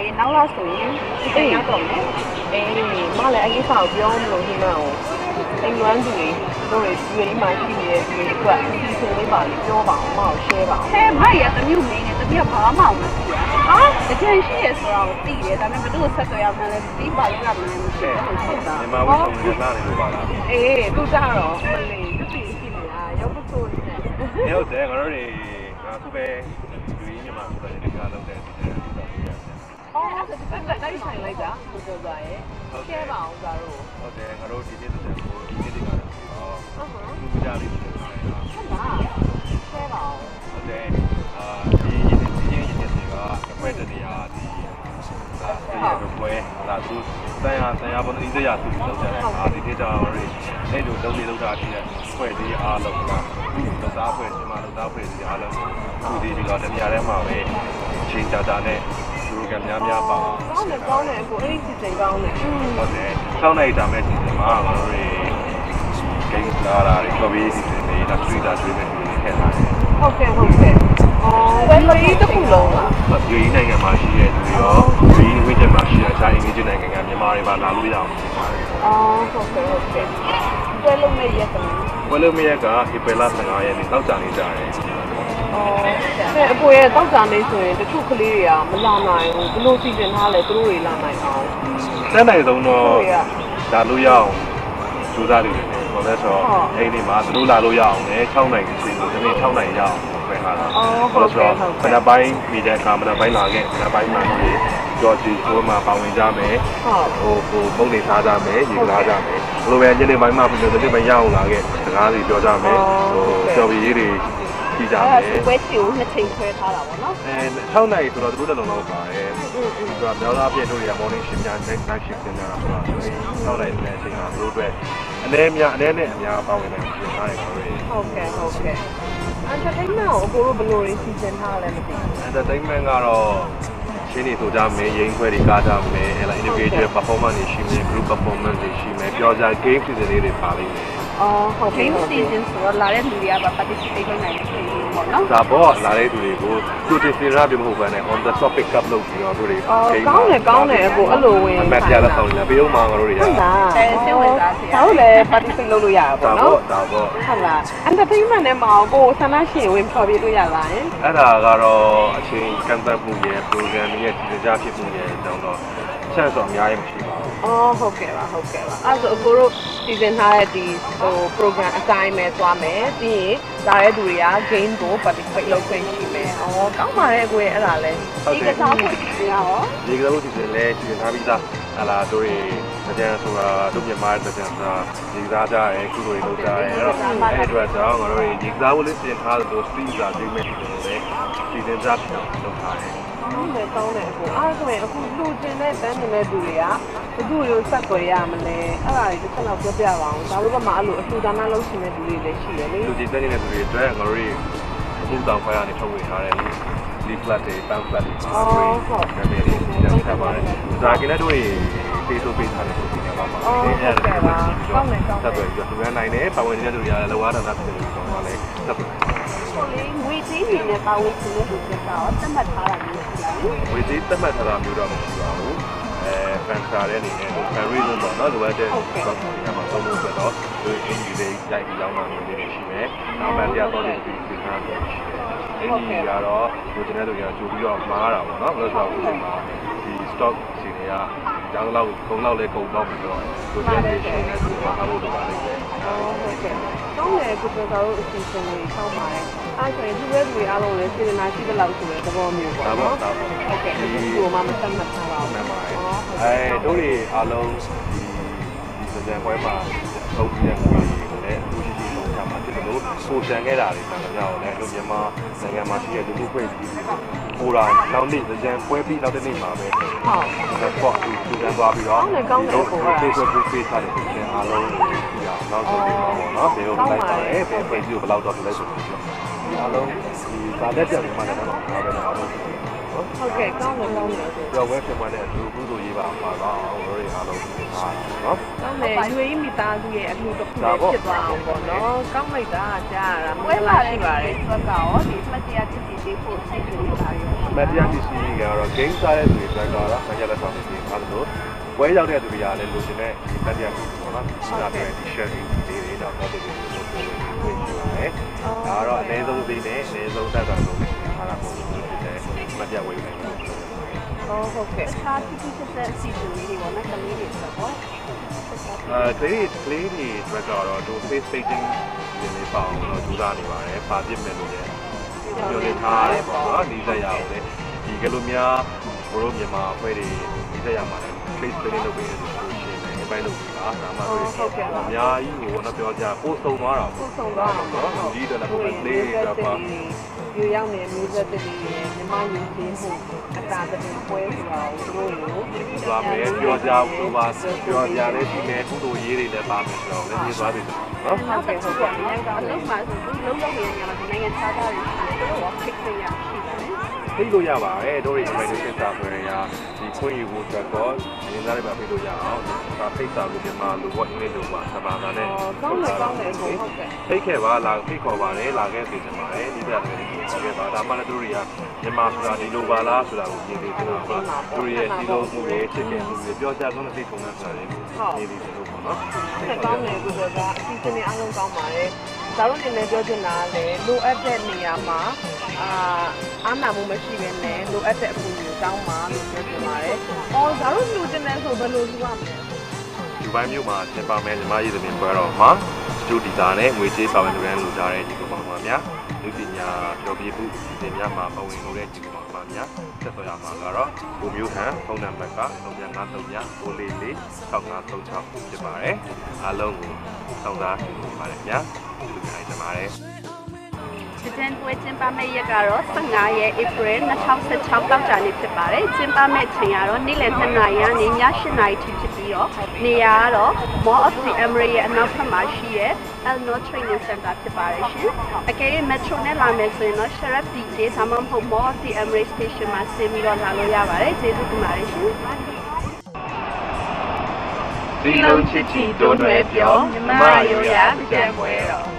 ရင်နောက်လာဆိုရင်ဒီရတော့မယ်မလည်းအကြီးဆောင်ပြောမလို့ဒီမှာအိမ်လွမ်းသူတွေရွေးမှရှိနေတဲ့ဒီအတွက်ဒီဆိုလေးပါလေးပြောပါအောင်မအောင် share ပါအောင်ဟဲ့မိုက်ရတမျိုးမင်းနဲ့တပြက်ဘာမှမအောင်မရှိဘူးဟာတကယ်ရှိရဆိုတာကိုသိတယ်ဒါပေမဲ့ဘယ်လိုဆက်သွယ်ရမလဲဒီပါလေးကမလည်းမရှိဘူးဟုတ်တာမြန်မာဝတ်ဆောင်နေတာနေလို့ပါလားအေးသူကြတော့မလေးတတိရှိနေတာရောက်ပစိုးနေတယ်ဟုတ်တယ်ငါတို့တွေအခုပဲလူကြီးမြန်မာဆိုတဲ့နေရာလောက်တဲ့အော်ဒါတိုက်ဆိုင်လိုက်တာကိုပြောသွားရဲ့ရှဲပါအောင်ဒါတို့ဟုတ်တယ်ငါတို့ဒီနေ့တစ်ချက်ကိုဒီနေ့ဒီကတော့လူကြလေးဖြစ်နေတာဟုတ်လားရှဲပါအောင်ဟုတ်တယ်ဒီရင်းတွေကဘယ်တည်းဒီတရားတို့ပွဲလာသူတန်ရဘုံဒီတရားသူလောက်ကြတယ်ဒီနေ့တော့အဲ့လိုလုံးလေးလောက်တာရှိတယ်ဖွဲ့ဒီအားလုံးကသစားဖွဲ့ဒီမှာလောက်သားဖွဲ့ဒီအားလုံးသူဒီတော့တပြားထဲမှာပဲချိန်တာနဲ့သူကများပါကောင်းတယ်အခုအဲ့ဒီစီစဉ်ကောင်းတယ်ဟုတ်တယ်6နိုင်တာမဲ့စီစဉ်မှာငါတို့တွေဂိမ်းလာတာတွေ coffee စီစဉ်နေတာဆွေးတာတွေနဲ့ထည့်လာတယ်ဟုတ်ကဲ့အော်ဘယ်လိုတစ်ခုလုံးလားပြည်ရင်းနိုင်ငံမှာရှိတဲ့သူတွေရောပြည်ရင်းဝင်းကျင်မှာရှိတဲ့တိုင်းအင်ဂျင်နိုင်ငံကမြန်မာတွေပါလာလို့ရအောင်ဖြစ်ပါတယ်ဟုတ်ကဲ့ဘယ်လိုမဲ့ရက်ကလဲဘယ်လိုမဲ့ရက်ကဧပြီလ15ရက်နေ့တောက်ကြနေကြတယ်အကိုရဲ့တောက်ကြနေဆိုရင်တချို့ကလေးတွေကမလာနိုင်ဘူးဘလို့စီစဉ်ထားလဲသူတို့တွေလာနိုင်အောင်တက်နိုင်ဆုံးတော့လာလို့ရအောင်ကြိုးစားနေတယ်ဘာလဲဆိုတော့အဲ့ဒီမှာသူတို့လာလို့ရအောင်လေ6နိုင်စီစဉ်ဒီနေ့6နိုင်ရအောင်ပဲဟာလားဟုတ်ကဲ့ခဏပိုင်းမိတဲ့ကာမရာပိုင်းလာခဲ့ခဏပိုင်းမှာဒီကြော်စီကိုမှပါဝင်ကြမယ်ဟုတ်ပုံနေထားကြမယ်ရေကားကြမယ်ဘလိုပဲညနေပိုင်းမှာပြီးတော့ဒီနေ့မရအောင်လာခဲ့စကားတွေပြောကြမယ်ကြော်ပြီးရေးတွေကြည့်ကြမယ်ဝဲချီကိုနှစ်ချိန်ခွဲထားတာပေါ့နော်6နိုင်ဆိုတော့သူတို့လည်းလုံးပါတယ်သူကမြောက်သားပြည့်တို့ရ morning shift ညာ night shift ညာဆိုတော့6နိုင်တဲ့အချိန်ကသူတို့အတွက်အနေနဲ့အများပါဝင်နေပြင်ထားတယ်ခေါ်ရည်ဟုတ်ကဲ့entertainment ကိုအကိုတို့ဘယ်လိုစီစဉ်ထားလဲမသိဘူး entertainment ကတော့ရှင်းနေဆိုကြမယ်ရင်းခွဲတွေကားကြမယ်အဲ့လား individual performance တွေရှိမယ် group performance တွေရှိမယ်ပြောကြ game season လေးတွေပါလိမ့်မယ်ဟုတ်ကဲ့ game season ဆိုတော့လာတဲ့လူတွေကပါ participate လုပ်နိုင်တယ်ပေါ့နော်ဒါပေါ့လာတဲ့လူတွေကိုသူတင်စီရပြမဟုတ်ဘဲနဲ့ on the topic up လုပ်ပြီးတော့တို့တွေကောင်းတယ်အကိုအဲ့လိုဝင်အမှတ်ပြလက်ဆောင်လာပြီးတော့မှငါတို့တွေရဟုတ်လားစိတ်ဝင်စားစရာဟုတ်လေ participate လုပ်လို့ရတာပေါ့နော်ဒါပေါ့ဟုတ်လား entertainment နဲ့မအောင်ကိုဆန္ဒရှင်ဝင်ဖြော်ပြလို့ရလားအဲ့ဒါကတော့အချိန်ကန့်သတ်မှုရဲ့ program ရဲ့ဒီကြဖြစ်မှုရဲ့အကြောင်းတော့ဆက်ဆိုအများကြီးမရှိပါဘူးဟုတ်ကဲ့ပါအဲ့ဆိုအကိုတို့စီစဉ်ထားတဲ့ဒီprogram အတိုင်းပဲသွားမယ်ပြီးရင်ဒါရဲ့သူတွေက game ကို participate လုပ်ခွင့်ရှိမယ်ကောင်းပါတယ်အကိုရဲ့အဲ့ဒါလဲဒီကစားဖို့ဒီရောဒီကစားဖို့စီစဉ်လဲစီစဉ်ထားပြီးသားဟလာတို့တွေတကြံဆိုတာတို့မြန်မာတကြံဆိုတာဒီကစားကြရဲကုလိုတွေလုပ်ကြရဲအဲ့တော့အဲ့အတွက်ကြောင့်ငါတို့ဒီကစားဖို့လေးစီစဉ်ထားလို့ stream စာပေးမယ်စီစဉ်လို့လဲစီစဉ်ကြဖြစ်အောင်လုပ်ထားတယ်ကောင်းတယ်အကိုအားဆိုရင်အခုလူချင်းတဲ့တန်းနေတဲ့သူတွေကဘယ်သူတွေကိုဆက်သွယ်ရမလဲအဲ့ဒါတွေတစ်ချက်တော့ပြောပြပါအောင်ဒါတို့ကမှအဲ့လိုအထူးဒါနလုပ်ရှင်တဲ့သူတွေလည်းရှိတယ်လေလူချင်းတဲ့နေတဲ့သူတွေအတွက်ငါတို့အခုတောင်ခွဲရနေထုတ်ဝေထားတယ်ဒီဖလတ်တွေပန်းဖလတ်တွေပါဟုတ်နာမည်တွေညှပ်ထားပါတယ်ဒါကလည်းတို့ဖေးဆိုပေးထားတယ်ဆိုပြီးတော့ပါပါတယ်အဲ့ဒါပါကောင်းတယ်ဆက်သွယ်ပြီးတော့သူကနိုင်တယ်ပါဝင်နေတဲ့သူတွေကလည်းလောကဒါနဖြစ်နေပြီးတော့လည်းဆက်သွယ်ဆိုလေငွေသေးတွေနဲ့ပါဝင်နေတဲ့သူတွေကတော့သတ်မှတ်ထားတာမျိုးရှိလားငွေသေးသတ်မှတ်ထားတာမျိုးတော့မရှိပါဘူးဖန်စာတဲ့အနေနဲ့ဟို carry လို့ပေါ့နော်လိုအပ်တဲ့ stock တွေကမှသုံးလို့ဆိုတော့ဒီအင်ဂျီတွေရိုက်ပြီးလောင်းတာမျိုးတွေရှိမယ်။နောက်မှတရားတော်တွေပြီးထားတယ်ရှိတယ်။အင်ဂျီကတော့ဒီကျတဲ့လူတွေကကြိုပြီးတော့မှားတာပေါ့နော်။ဘယ်လိုဆိုတော့ဒီ stock စီတွေကကျောင်းလောက်ကုန်းလောက်လေးကုန်တော့ပြီးတော့ဒီကျတဲ့ရှင်နဲ့ဒီမှာအားလို့တော့ပါလိမ့်မယ်။ဟုတ်ကဲ့။ကောင်းတယ်ကိုကျော်တို့အစီအစဉ်လေးဆောင်းပါတယ်။အဲ့ဆိုရင်ဒီဘက်လူတွေအားလုံးလည်းစေတနာရှိတဲ့လောက်ဆိုတဲ့သဘောမျိုးပေါ့နော်။ဟုတ်ကဲ့ဒီလိုမှမသတ်မှတ်ထားပါဘူး။မှန်ပါတယ်။တို့တွေအားလုံးဒီစံပွဲမှာထုတ်ပြတဲ့ငွေတွေကိုလည်းအခုရှိရှိလုံးချမှာဖြစ်လို့ပိုတန်ခဲ့တာတွေမှန်တယ်ကြောက်လည်းလူမြန်မာနိုင်ငံမှာရှိတဲ့လူမှုဖွဲ့စည်းပိုတာနောက်နေ့စံပွဲပြီးနောက်တစ်နေ့မှာပဲဟုတ်ဒါပေါ့သူတန်းသွားပြီးတော့တို့ဖေးဆိုဖေးထားတဲ့ပြင်အားလုံးကိုကြည့်အောင်နောက်ဆုံးဒီမှာပေါ့နော်ဘယ်လိုလိုက်ပါလဲဘယ်ဖွဲ့စည်းဘယ်လောက်တော့လဲဆိုပြီးတော့အားလုံးဒီဗာလက်တက်ပြီးမှလည်းတော့အားလုံးဟုတ်ကဲ့ကောင်းတယ်ကြောက်ဝဲပြန်မတဲ့အတူကုသိုလ်ရေးပါမှာတော့ဝရီအားလုံးပါနော် ကောင်းတယ်ရွေးမိသားစုရဲ့အမှုတစ်ခုဖြစ်သွားအောင်ပေါ့နော်ကောင်းလိုက်တာကြားရတာမင်္ဂလာရှိပါတယ် ဆိုတော့ဒီမှတ်တရပစ္စည်းတွေပို့စီစဉ်နေပါရော မတရားပစ္စည်းကတော့ game စားတဲ့သူတွေအတွက်ကတော့မကြလက်ဆောင်တွေပါလို့ဝဲရောက်တဲ့သူတွေကလည်းလိုချင်တဲ့ဒီမတရားပစ္စည်းပေါ့နော်ဒီနာတဲ့ t-shirt တွေတော့တော့ဒီလိုမျိုးပို့ဝင်ရှိပါတယ်ဒါကတော့အနည်းဆုံးဈေးနဲ့အနည်းဆုံးတက်တာလို့အားလာပို့ဖြစ်တဲ့မတရားဝယ်နိုင်တယ် ဟုတ်ကဲ့ ခြားတိတိကျကျစီစဉ်လေးတွေပေါ့နော်ကလေးတွေဆိုတော့ ကလေးတွေအတွက်ကတော့တို့ face painting ဒီလေးပေါ့တော့ကြိုးစားနေပါတယ်ပါပြစ်မယ်လို့လည်းပြောနေထားတယ်ပေါ့နော်ဒီဆက်ရအောင်လေဒီကလိုများဘိုးတို့မြန်မာအဖွဲ့တွေဒီဆက်ရမှာလည်း face painting လုပ်ပေးနေတယ်ဆိုရှင်လည်းဒီပိုင်းလုပ်ပြီးပါဒါမှမဟုတ်အများကြီးကိုတော့ပြောကြပို့ဆုံသွားတာ ပို့ဆောင်သွားတော့ နော်ဒီတော့လည်း play တော့ပါ ယူရောက်နေမျိုးဆက်တည်းရဲ့မြမယဉ်ကျေးမှုအတာတည်းပွဲဆိုတာကိုသူတို့ကို သွားမယ်ပြောကြဘူးပါပြောကြလည်းဒီမဲ့ကုသိုလ်ရေးတွေလည်းပါမယ်ဆိုတော့လည်းပြေးသွားပြီနော် ဟုတ်ကဲ့ဟုတ်ကဲ့အလုပ်မှာဆိုလုံးလုံးနေရမှာနိုင်ငံခြားသားတွေရှိတယ်တော့ fix ရရှိတယ် ဖိလို့ရပါတယ်တို့တွေ meditation စာဖွယ်ရဒီခွင့်ယူဖို့အတွက်တော့ရင်းသားတွေပါဖိလို့ရအောင်ဒါဖိတ်စာလို့မြန်မာလို့ what english လို့ပါစပါးနဲ့ ကောင်းတယ်ဟုတ်ကဲ့ ဖိတ်ခဲ့ပါလာဖိတ်ခေါ်ပါတယ်လာခဲ့သိချင်ပါတယ်ဒီပြတယ်ခေါ်ခဲ့ပါဒါမှလည်းတို့တွေကမြန်မာဆိုတာဒီလိုပါလားဆိုတာကိုပြင်ပြီးတော့ပါတို့ရဲ့ဒီလိုမှုတွေချစ်ခင်မှုတွေပြောကြဆုံးတဲ့စိတ်ထုံးတဲ့ဆိုတာတွေနေပြီးလို့ပေါ့နော် ကောင်းတယ်ကိုကအစီအစဉ်အားလုံးကောင်းပါတယ်ဒါတို့တင်နေပြောချင်တာလေလိုအပ်တဲ့နေရာမှာအားနာမှုမရှိဘဲနဲ့လိုအပ်တဲ့အကူအညီတောင်းပါလို့ပြောချင်ပါတယ်။အော်ဒါတို့လူတင်နေဆိုဘယ်လိုလုပ်ရမလဲ ဒီပိုင်းမျိုးမှာသင်ပါမယ်ညီမရည်သမင်ပွဲတော်မှာစတူဒီတာနဲ့ငွေကြေးပါဝင်လူရန်လူကြတဲ့ဒီကောင်ပါများလူပညာကျော်ပြမှုဒီတင်များမှာပါဝင်လို့တဲ့ဒီကောင်ပါများဆက်သွယ်ရမှာကတော့ကိုမျိုးဟန်ဖုန်းနံပါတ်က3939 944 6536ဖြစ်ပါတယ်အားလုံးကိုစောင့်စားကြည့်နေပါတယ်များဒီလိုနိုင်ကြပါတယ် ကျင်းပွဲကျင်းပမယ့်ရက်ကတော့15ရက် April 2016တောက်ကြနေ့ဖြစ်ပါတယ်ကျင်းပမယ့်ချိန်ကတော့နေ့လယ်2နာရီကနေည8နာရီထိဖြစ်ပြီးတော့နေရာကတော့ Mall of the Emirate ရဲ့အနောက်ဘက်မှာရှိတဲ့ El Noor Training Center ဖြစ်ပါတယ်ရှင်အကယ်၍ Metro နဲ့လာမယ်ဆိုရင်တော့ Sharaf DJ ဒါမှမဟုတ် Mall of the Emirate Station မှာဆင်းပြီးတော့လာလို့ရပါတယ်ကျေးဇူးတင်ပါတယ်ရှင်ဒီလိုချစ်ချီတိုးတွဲပြောမြမရိုးရပြန်ပွဲတော်